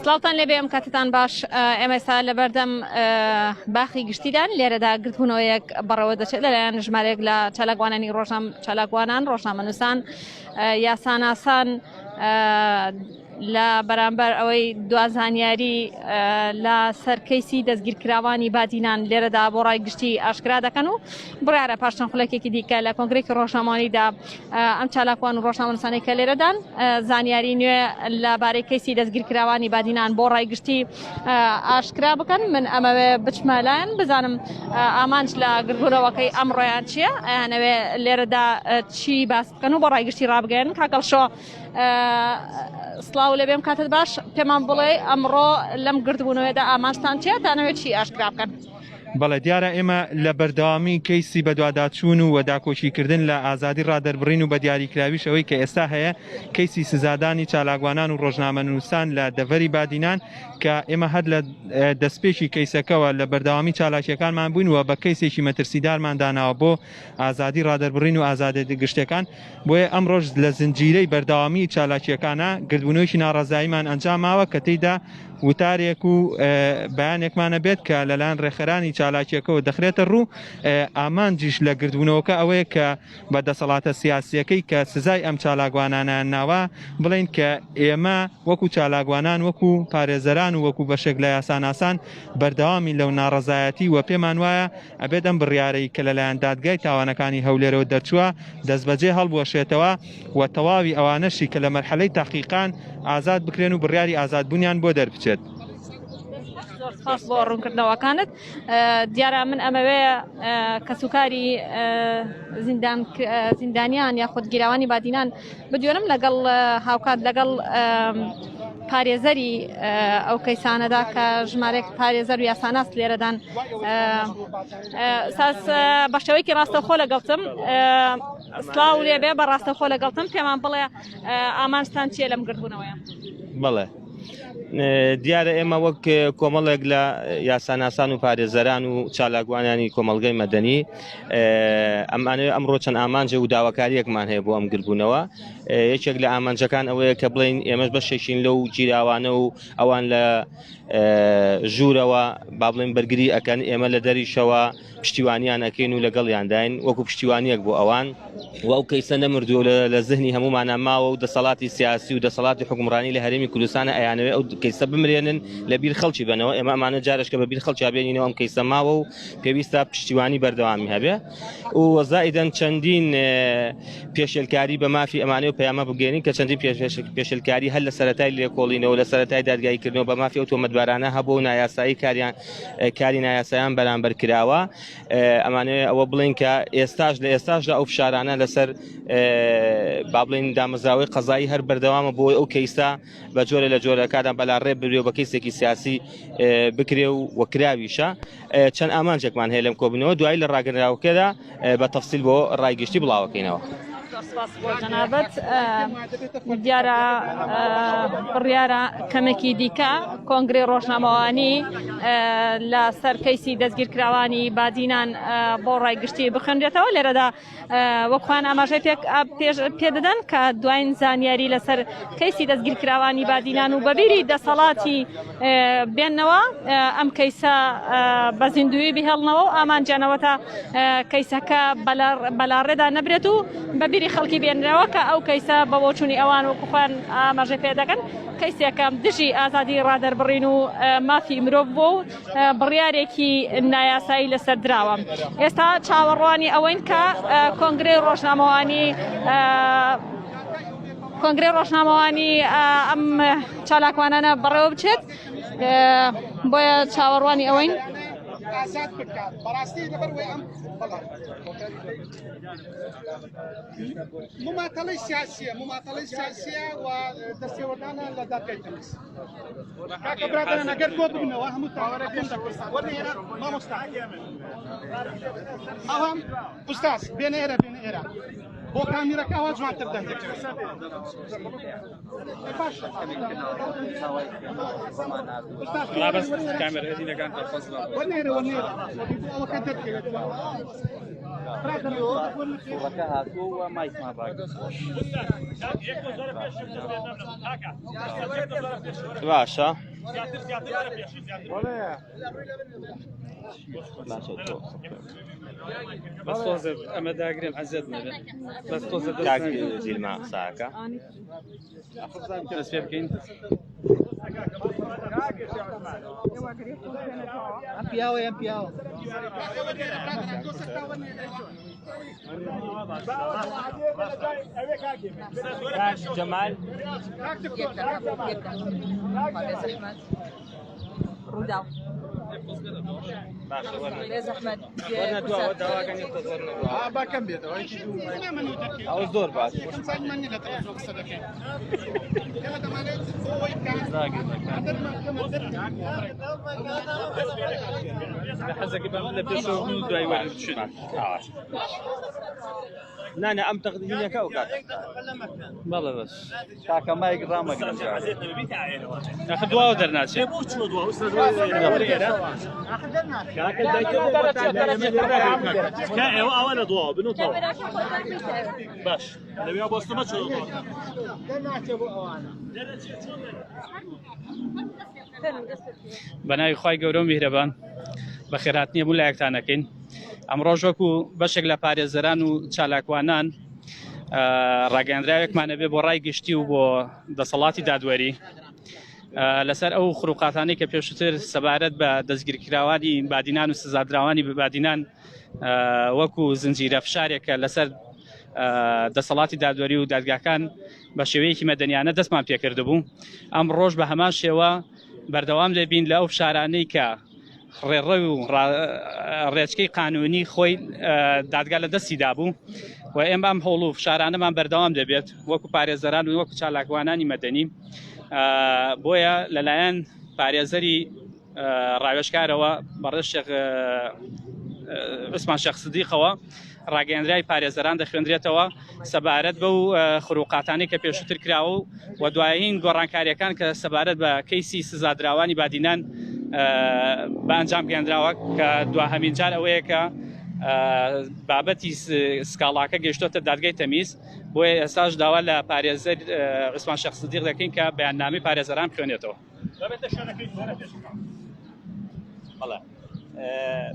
سلااوان لێبێ ئەم کاتتان باش ئێمەسا لە بەردەم باخی گشتیدان لێرەدا گرتبوونەوەیەک بەڕەوە دەچێت لەلایەن ژمارەیەک لە چالاکوانانی چالاکوانان ڕۆژنامەنووسان یاساناسان لە بەرامبەر ئەوەی دوازانیاری لە سەرکەیسی دەستگیرکراوانی بادینان لێرەدا بۆ ڕای گشتی ئاشکرا دەکەن و بڕیارە پاشان خولەکێکی دیکە لە کۆنگرێکی ڕۆژنامەوانیدا ئەم چالاکوان و ڕۆژنامەنووسانەی کە لێرەدان زانیاری نوێ لەبارەی کەیسی دەستگیرکراوانی بادینان بۆ ڕای گشتی ئاشکرا بکەن. من ئەمەوێ بچمەلایەن بزانم ئامانج لە گربوونەوەکەی ئەمڕۆیان چییە، ئەیانەوێ لێرەدا چی باس بکەن و بۆ ڕای گشتی ڕابگەن. کاکەڵشۆ سڵاو لەبێم کاتت باش، پێمان بڵێ ئەمڕۆ لەم گرتبوونەوەدا ئامانجتان چیە تانەوێت چی ئاشکرا بکەن؟ بەڵێ دیارە ئێمە لە بەردەوامی کەیسی بەدواداچوون و وەداکۆچیکردن لە ئازادی ڕادەربڕین و بە دیاریکراویش ئەوەی کە ئێستا هەیە کەیسی سزادانی چالاکوانان و ڕۆژنامەنووسان لە دەڤەری بادینان کە ئێمە هەر لە دەستپێکی کەیسەکەەوە لە بەردەوامی چالاکیەکانمان بووینەوە بە کەیسێکی مەترسیدارمان داناوە بۆ ئازادی ڕادەربڕین و ئازادی گشتەکان. بۆیە ئەم ڕۆژ لە زنجیرەی بەردەوامی چالاکیەکانە گردبوونەوەیکی ناڕەزاییمان ئەنجاماوە کە تێیدا وتارێک و بەیانێکمانە بێت کە لەلایەن ڕێخەرانی چالاکیەکەەوە دەخرێتە ڕوو. ئامانجیش لە گردبوونەوەکە ئەوەیە کە بە دەسەڵاتە سیاسیەکەی کە سزای ئەم چالاکوانانیان ناوە بڵین کە ئێمە وەکو چالاکوانان وەکو پارێزەران و وەکو بەشێک لە یاساناسان بەردەوامی لەو ناڕەزایەتی و پێمان وایە ئەبێت ئەم بڕیارەی کە لەلایەن دادگای تاوانەکانی هەولێرەوە دەرچووە دەستبەجێ هەڵبوەشێتەوە و تەواوی ئەوانەشی کە لە مەرحەلەی تاقیقان ئازاد بکرێن و بڕیاری ئازادبوونیان بۆ دەربچێت. سپاس بۆ ڕوونکردنەوەکانت. دیارە من ئەمەوێ کەسوکاری زیندانیان یاخود گیراوانی بادینان بدوێنم لەگەڵ هاوکات لەگەڵ پارێزەری ئەو کەیسانەدا کە ژمارێک پارێزەر و یاساناس لێرەدان. ساس بە شێوەیەکی ڕاستەوخۆ لەگەڵتم، سڵاو لێبێ بە ڕاستەوخۆ لەگەڵتم، پێمان بڵێ ئامانجتان چییە لەم گرتبوونەوەیە؟ بەڵێ دیارە ئێمە وەک کۆمەڵێک لە یاساناسان و پارێزەران و چالاکوانانی کۆمەڵگەی مەدەنی ئەمانەوێت ئەمڕۆ چەند ئامانجە و داواکاریەکمان هەیە بۆ ئەم گربوونەوە. یەکێک لە ئامانجەکان ئەوەیە کە بڵین ئێمەش بەشێکین لەو جیراوانە و ئەوان لە ژوورەوە با بڵین بەرگری ئەکەن، ئێمە لە دەریشەوە پشتیوانیان ئەکەین و لەگەڵیانداین وەکو پشتیوانیەک بۆ ئەوان و ئەو کەیسە نەمردووە لە زهنی هەمومانە ماوە و دەسەڵاتی سیاسی و دەسەڵاتی حکومڕانی لە هەرێمی کوردستانە ئەیانەوێت ئەو کەیسە بمرێنن لە بیر خەڵکی بنەوە. ئێمە ئەمانە جارشکە بە بیر خەڵکی بێنینەوە ئەم کەیسە ماوە و پێویستە پشتیوانی بەردەوامی هەبێ و وەزائیدەن چەندین پێشێلکاری بە مافی ئەمانەوە پەیامە بگەێنین کە چەندین پێشێلکاری هەر لە سەرەتای لێکۆڵینەوە لە سەرەتای دادگاییکردنەوە بە مافی ئۆتۆمەتبارانە هەبوو و نایاسایی کاری نایاسایان بەرامبەر کراوە. ئەمانەوێت ئەوە بڵین کە ئێستاش لە ئەو فشارانە لەسەر با بڵین دامەزراوەی قەزایی هەر بەردەوامە بۆی ئەو کەیسە بە جۆرە لە جۆرەکاندا بەلا ڕێ بێ بە کەیسێکی سیاسی بکرێ و وەکراویشە. چەند ئامانجێکمان هەیە لەم کۆبوونەوە دوایی لە ڕاگەنراوەکەدا بە تەفسیل بۆ ڕایگەشتی بڵاوەکەینەوە. سپاس بۆ جەنابەت. دیارە بڕیارە کەمێکی دیکە کۆنگرێ ڕۆژنامەوانی لە سەرکەیسی دەستگیرکراوانی بادینان بۆ ڕایگشتی بخوێنرێتەوە. لێرەدا وەکوان ئاماژەی پێدەدەن کە دوایین زانیاری لەسەر کەیسی دەستگیرکراوانی بادینان و بەبیری دەسەڵاتی بێننەوە ئەم کەیسە بە زیندوی بهێڵنەوە و ئامانجیانەوەتە کەیسەکە بەلاڕێدا نەبرێت و بەبیری خەڵکی بێنرەوە کە ئەو کەیسە بە بۆچوونی ئەوان وەکوخوان ئاماژەی پێ دەکەن کەیسێکەم دژی ئازادی ڕادەربڕین و مافی مرۆڤ بۆ و بڕیارێکی نایاسایی لەسەر دراوە. ئێستا چاوەڕوانی ئەوەین کە کۆنگرێ ڕۆژنامەوانی ئەم چالاکوانانە بەڕێوە بچێت، بۆیە چاوەڕوانی ئەوەین. ئازاد بکات بەڕاستی لەبەر ئەم مماتەڵەی سیاسیە و دەستێوەردانە لە دادگای تەمیز. کاکە برادران ئەگەر کۆ ببنەوە هەموو تاوەڕێکم دەکوستان وەرنێرە مامۆستا ئەوام ئوستاز بێنە ئێرە بۆ کامیرەکە ئەوە جوانتر دەنێت. ڕەکە هاتووە مایکمان ڕاگەست باشە بەس تۆزە ئەمە داگرێن حەزت نەبێت بەس تۆزە زیلما ساکە دەست پێ بکەین ئەم پیاوە ئەم پیاوە جەمال ڕوودا لێ زەحمەت باکەم بێتەوە ئەو زۆر باش منی لە تەلەفۆن قسە دەکەین حەزەکە بەم لە پێشەوە دوای وەرچین نانە ئەم تەقدیمەکە ئەو کات بەڵێ بەس کاکە مایک ڕامەگرم نەخە دواوە دەرناچێت ئێوە ئەوە لە دواوە بنوتەوە باش لەوێ بۆستمە چ بەناوی خوای گەورە و میهرەبان بە خێراتنیە بوو لایەکتانەکەین ئەمڕۆژ وەکو بەشێک لە پارێزەران و چالاکوانان ڕاگەیاندراوێکمانە بێ بۆ ڕای گشتی و بۆ دەسەڵاتی دادوەری لەسەر ئەو خروقاتانەی کە پێشتر سەبارەت بە دەستگیرکراوانی بادینان و سزادراوانی ببادینان وەکو زنجیرە فشارێکە لەسەر دەسەڵاتی دادوەری و دادگاکان بە شێوەیەکی مەدەنیانە دەستمان پێکرد بوو ئەم ڕۆژ بە هەمان شێوە بەردەوام لێبین لە ئەو فشارانەی کە ڕێڕەوی و ڕێچکەی قانونی خۆی دادگا لە دەستیدا بوو و ئێمە ئەم هەوڵ و فشارانەمان بەردەوام دەبێت وەکو پارێزەران و وەکو چالاکوانانی مەدەنی بۆیە لەلایەن پارێزەری ڕاوێژکارەوە بەڕێز شێخ عوسمان شێخ سدیقەوە ڕاگەیاندرای پارێزەران دەخوێندرێتەوە سەبارەت بەو خروقاتانی کە پێشووتر کراوە و دوایین گۆڕانکاریەکان کە سەبارەت بە کەیسی سزادراوانی بادینان بە ئەنجام گەیاندراوە کە دواهەمین جار ئەوەیە کە بابەتی سکاڵاکە گەیشتۆتە دادگای تەمیز بۆیە ئێستاش داوا لە پارێزەر عوسمان شێخ سدیق دەکەین کە بەیاننامەی پارێزەران بخوێنێتەوە.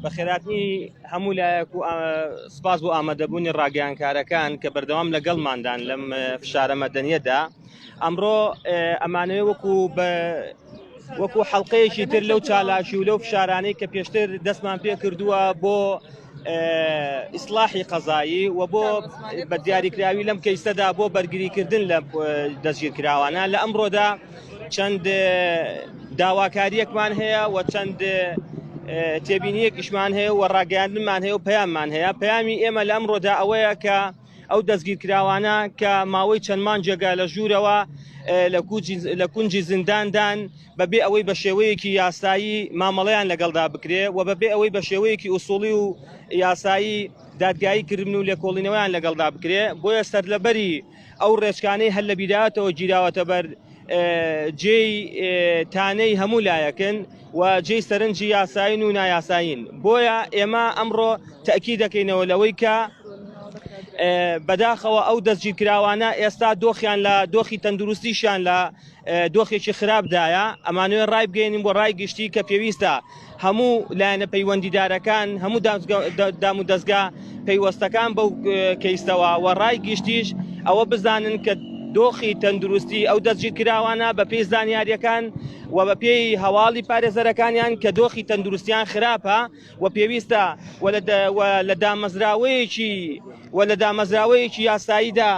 بە خێراتنی هەموو لایەک و سپاس بۆ ئامادەبوونی ڕاگەیانکارەکان کە بەردەوام لەگەڵماندان لەم فشارە مەدەنیەدا ئەمڕۆ ئەمانەوە وەکو حەڵقەیەکی تر لەو چالاشی و لەو فشارانەی کە پێشتر دەستمان پێ کردووە بۆ ئیسلاحی قەزایی و بۆ بە دیاریکراوی لەم کەیسەدا بۆ بەرگریکردن لە دەستگیرکراوانە لە ئەمڕۆدا چەند داواکاریەکمان هەیە و چەند تێبینیەکیشمان هەیە و ڕاگەیاندنمان هەیە و پەیاممان هەیە. پەیامی ئێمە لە ئەمڕۆدا ئەوەیە کە ئەو دەستگیرکراوانە کە ماوەی چەند مانجێگا لە ژوورەوە لە کونجی زینداندان بەبێ ئەوەی بە شێوەیەکی یاسایی مامەڵەیان لەگەڵدا بکرێ و بەبێ ئەوەی بە شێوەیەکی ئوسوڵی و یاسایی دادگایی کردن و لێکۆڵینەوەیان لەگەڵدا بکرێ بۆیە سەرلەبەری ئەو ڕێچکانەی هەر لە بیدایەتەوە گیراوەتە بەر جێی تانەی هەموو لایەکن و جێی سەرنجی یاساین و نایاساین. بۆیە ئێمە ئەمڕۆ تەکی دەکەینەوە لەوەی کە بەداخەوە ئەو دەستگیرکراوانە ئێستا دۆخیان لە دۆخی تەندروستیشان لە دۆخێکی خراپدایە ئەمانوێ ڕای بگەێنین بۆ ڕای گشتی کە پێویستە هەموو لایەنە پەیوەندیدارەکان هەموو دام و دەستگا پەیوەستەکان بەو کەیسەوە و ڕای گشتیش ئەوە بزانن کە دۆخی تەندروستی ئەو دەستگیرکراوانە بە پێی زانیاریەکان و بە پێی هەواڵی پارێزەرەکانیان کە دۆخی تەندروستیان خراپە و پێویستە لە دامەزراوەیەکی یاساییدا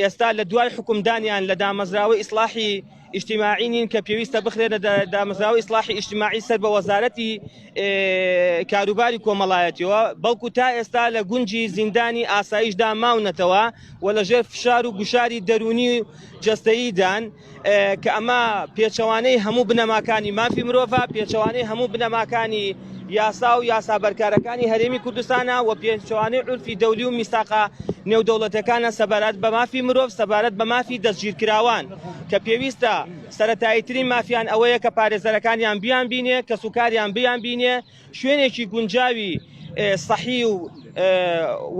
ئێستا لە دوای حکومدانیان لە دامەزراوەی ئیسلاحی اجتماعی نین کە پێویستە بخرێت لە دامەزراوەی ئیسلاحی اجتماعی سەر بە وەزارەتی کاروباری کۆمەڵایەتیەوە بەڵکو تا ئێستا لە گونجی زیندانی ئاسایشدا ماونەتەوە و لەژێر فشار و گوشاری دەرونی جەستەییدان کە ئەمە پێچەوانەی هەموو بنەماکانی مافی مرۆڤە، پێچەوانەی هەموو بنەماکانی یاسا و یاسابەرکارەکانی هەرێمی کوردستانە و پێچەوانەی عورفی دەولی و میساقا نێودەوڵەتەکانە سەبارەت بە مافی مرۆڤ، سەبارەت بە مافی دەستگیرکراوان کە پێویستە سەرەتاییترین مافیان ئەوەیە کە پارێزەرەکانیان بیان بینێ، کە سوکاریان بیان بینێ، شوێنێکی گونجاوی سەحی و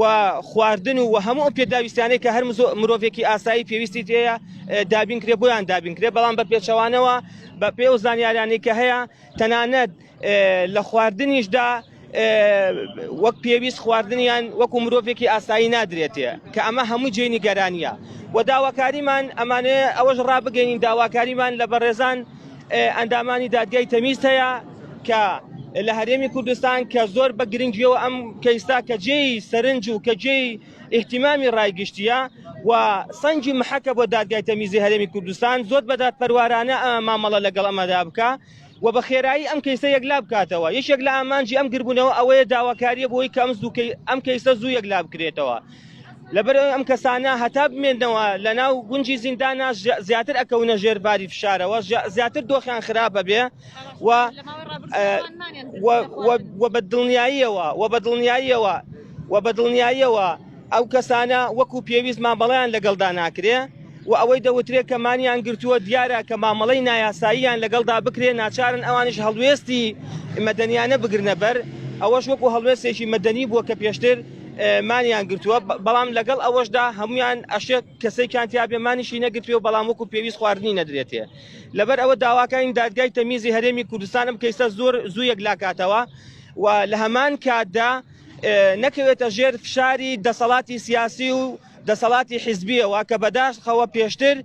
و خواردن و هەموو پێداویستیانەی کە هەر مرۆڤێکی ئاسایی پێویستی تەیە دابین کرێ بۆیان دابین کرێ بەڵام بە پێچەوانەوە بە پێ و زانیارانی کە هەیە تەنانەت لە خواردنیشدا وەک پێویست خواردنیان وەکو مرۆڤێکی ئاسایی نادرێتێ کە ئەمە هەموو جێی نیگەرانیە و داواکاریمان ئەمانەیە ئەوەش ڕابگەینین داواکاریمان لە بەڕێزان ئەندامانی دادگای تەمیز هەیە کە لە هەرێمی کوردستان کە زۆر بە گرنگیەوە ئەم کەیستا کە جێی سەرنج و کە جێی ئیحتیمامی ڕایگشتیە و سەنجی محەکە بۆ دادگای تەمیزی هەرێمی کوردستان زۆر بەدات پەروارانە مامەڵە لەگەڵ ئەمەدا بکە و بە خێرایی ئەم کەیسە یەکلا بکاتەوە یەکێک لە ئامانجی ئەم گربوونەوە ئەوەیە داواکاریە بۆی کە ئەم کەیسە زوو یەکلا بکرێتەوە لەبەر ئەم کەسانە هەتا بمێنەوە لە ناو گونجی زیندانە زیاتر ئەکەونە ژێرباری فشارەوە زیاتر دۆخیان خراپە بێ و بەدڵنیاییەوە ئەو کەسانە وەکو پێویست مامەڵەیان لەگەڵدا ناکرێ و ئەوەی دەوترێت کە مانیان گرتووە دیارە کە مامەڵەی نایاساییان لەگەڵدا بکرێ ناچارن ئەوانش هەڵوێستی مەدەنیانە بگرنە بەر ئەوەش وەکو هەڵوێستێکی مەدەنی بووە کە پێشتر مانیان گرتووە بەڵام لەگەڵ ئەوەشدا هەمویان ئەشێ کەسێکیان تیابێمانیشی نەگرتووە بەڵام وەکو پێویست خواردنی نەدرێتێ لەبەر ئەوە داواکانی دادگای تەمیزی هەرێمی کوردستان ئەم کەیسە زۆر زوو یەکلاکاتەوە و لە هەمان کاتدا نەکەوێتە ژێر فشاری دەسەڵاتی سیاسی و دەسەڵاتی حیزبیەوە کە بەداشخەوە پێشتر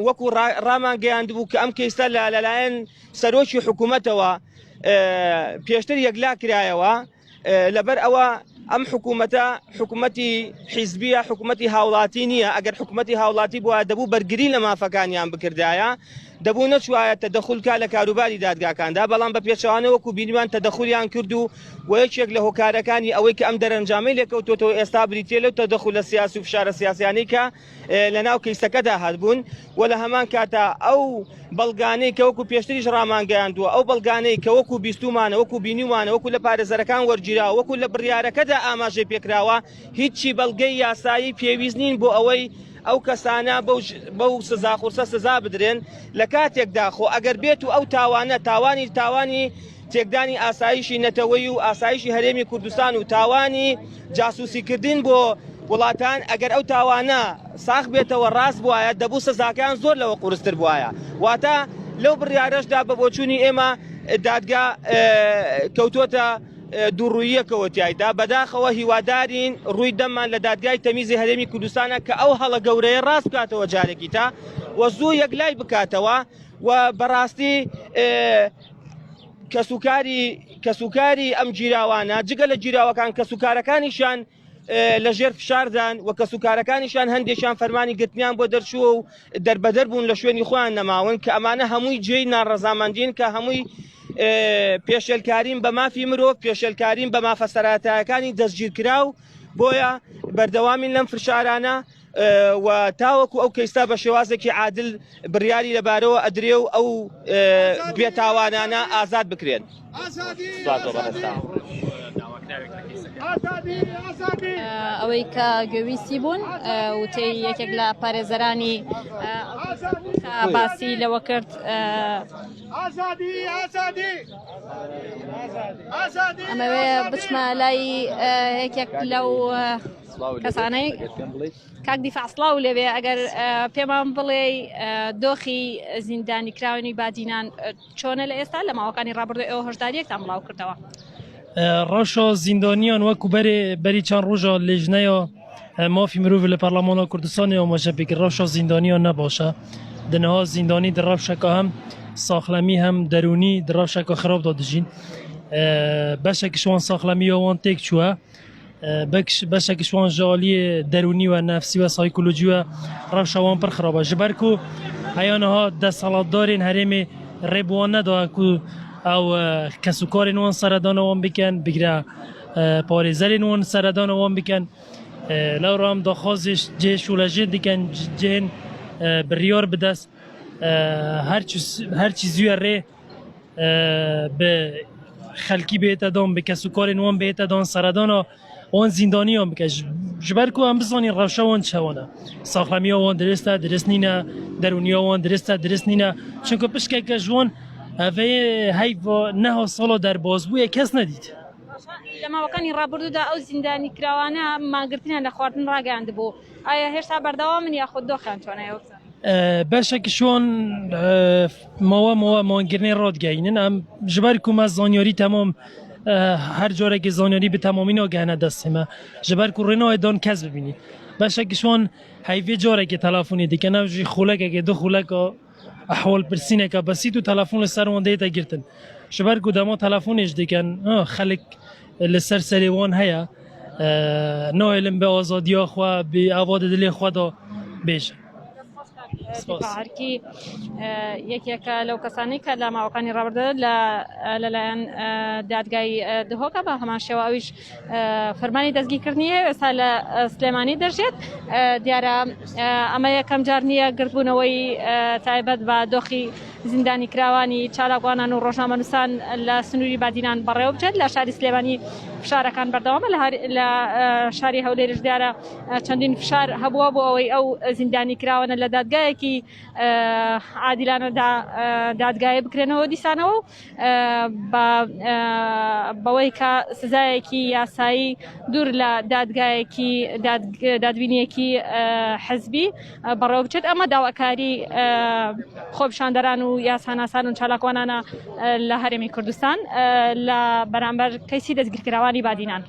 وەکو ڕامان گەیاندبوو کە ئەم کەیسە لەلایەن سەرۆکی حکوومەتەوە پێشتر یەکلا کرایەوە لەبەر ئەوە ئەم حکوومەتی حیزبیە حکوومەتی هاوڵاتی نییە ئەگەر حکوومەتی هاوڵاتی بووە دەبوو بەرگری لە مافەکانیان بکردایە دەبوو نەچوایە تەدەخولکە لە کاروباری دادگاکاندا بەڵام بە پێچەوانە وەکو بینیمان تەدەخولیان کرد و یەکێک لە هۆکارەکانی ئەوەی کە ئەم دەرەنجامەی لێکەوتۆتەوە ئێستا بریتێ لەو تەدەخول لە سیاسی و فشارە سیاسیانەی کە لە ناو کەیسەکەدا هاتبوون و لە هەمان کاتە ئەو بەڵگانەی کە وەکو پێشتریش ڕامانگەیاندووە ئەو بەڵگانەی کە وەکو بیستومانە وەکو بینیومانە وەکو لە پارێزەرەکان وەرگیراوە وەکو لە بڕیارەکەدا ئاماژەی پێکراوە هیچی بەڵگەی یاسایی پێویست نین بۆ ئەوەی ئەو کەسانە بەو سزا قورسە سزا بدرێن لە کاتێکدا خۆ ئەگەر بێت و ئەو تاوانی تێکدانی ئاسایشی نەتەوەی و ئاسایشی هەرێمی کوردستان و تاوانی جاسوسیکردن بۆ وڵاتان ئەگەر ئەو تاوانە ساخ بێتەوە ڕاست بواە دەبوو سزاکان زۆر لەوە قورستر بواە واتە لەو بڕیارەشدا بە بۆچوونی ئێمە دادگا کەوتۆتە دووڕوویەکەوە تایدا بەداخەوە هیوادارین ڕووی دەممان لە دادگای تەمیزی هەرێمی کوردستانە کە ئەو هەڵە گەورەیە ڕاست بکاتەوە جارێکی تا و زوو یەکلای بکاتەوە و بەڕاستی کەسوکاری ئەم جیراوانە جگە لە جیراوەکان کەسوکارەکانیشان لە ژێر فشاردان و کەسوکارەکانیشان هەندێکیان فەرمانی گرتنیان بۆ دەرچووە و دەربەدەر بوون لە شوێنی خۆیان نەماون کە ئەمانە هەمووی جێی ناڕەزامەندین کە هەمووی پێشێلکارین بە مافی مرۆڤ پێشێلکارین بە مافە سەرەتایەکانی دەستگیرکراو بۆیە بەردەوامین لەم فشارانە و تاوەکو ئەو کەیستا بە شێوازێکی عادل بڕیاری لەبارەوە ئەدرێ و ئەو بێتاوانانە ئازاد بکرێن. ئەوەی کە گوێویستی بوون وتەی یەکێک لە پارێزەرانی باسی لەوە کرد ئەمەوێ بچمە لای یەکێک لەو کەسانەی کاک دیفاع سڵاو لێوێ ئەگەر پێمان بڵێ دۆخی زیندانی کراوەی بادینان چۆنە لە ئێستا لە ماوەکانی ڕابردوو ئێوە هەژداریەکتان بڵاو کردەوە ڕەشە زیندانیان وەکو بەری چەند ڕۆژە لێژنەیە مافی مرۆڤ لە پەرلەمانە کوردستانیەوە مەژەپێکی ڕەشە زیندانیان نەباشە دنەها زیندانی دڕەوشەکە هەم ساخلەمی هەم دەرونی دڕەوشەکە خراپدا دژین بەشێکیشوان ساخلەمیەوەوان تێک چووە بەشێکیشوان ژالی دەرونی و نەفسی و سایکۆلۆژی و ڕەوشەوان پڕ خراپە ji ber ku heyanha destsalatdarên herêmê rêbwan neda ku ew kesûkarên wan seredana wan bikin bigire parêzerên wan seredana wan bikin lewra em daxwazê cihê şûlejê dikin cihên biryar bidest her çî zûye rê bi xelkî bête dan bi kesûkarên wan bête dan seredana wan zîndaniyan bike ji ber ku em bizanîn rewşa wan çawan e saxlemiya wan dirist e dirist nîne derûniya wan dirist e dirist nîne çunku pişkeke ji wan evê heyv neha sala derbazbûyê kes nedît لە ماوەکانی ڕابردوودا ئەو زیندانی کراوانە ماگرتنیان لە خواردن ڕاگەاندبوو ئایا هێشتا بەردەوامن یاخود دۆخیان چۆنەیە؟ باشێکی شۆن ماوە ماوەگرنەی ڕۆدگەینن ئەم ji ber ku me zanyarî temam her carekê zanyarî bi temamîna gehne destê me ji ber ku rênayê dan kes bibînî beşekî şwan heyvê carekê telefonê dikin ev jî xulekekê du xuleka ehwalpirsîneka besît û telefon li ser wan dê te girtin ji ber ku dema telefonê ji dikin xelek li ser serê wan heye naêlim bi azadiya xwe bi avadê dilê xwe da bêjin هەرکی یەکێکە لەو کەسانی کە لە ماوەکانی ڕابردە لەلایەن دادگای دهۆکە بە هەمان شێوە ئەویش فەرمانی دەستگیرکردنیە ئێستا لە سلێمانی دەژێت دیارە ئەمە یەکەم جار نییە گرتبوونەوەی تایبەت بە دۆخی زیندانی کراوانی چالاکوانان و ڕۆژنامەنووسان لە سنووری بادینان بەڕێوە بچێت لە شاری سلێمانی فشارەکان بەردەوامە لە شاری هەولێرش دیارە چەندین فشار هەبووە بۆ ئەوەی ئەو زیندانی کراوانە لە دادگایەکی عادیلانە دادگایە بکرێنەوە دیسانەوە بەوەی کە سزایەکی یاسایی دوور لە دادگایەکی دادبینیەکی حزبی بەڕێوە بچێت ئەمە داواکاری خۆپیشاندەران و یاساناسان و چالاکوانانە لە هەرێمی کوردستان لە بەرامبەر کەیسی دەستگیرکراوانی بادینان.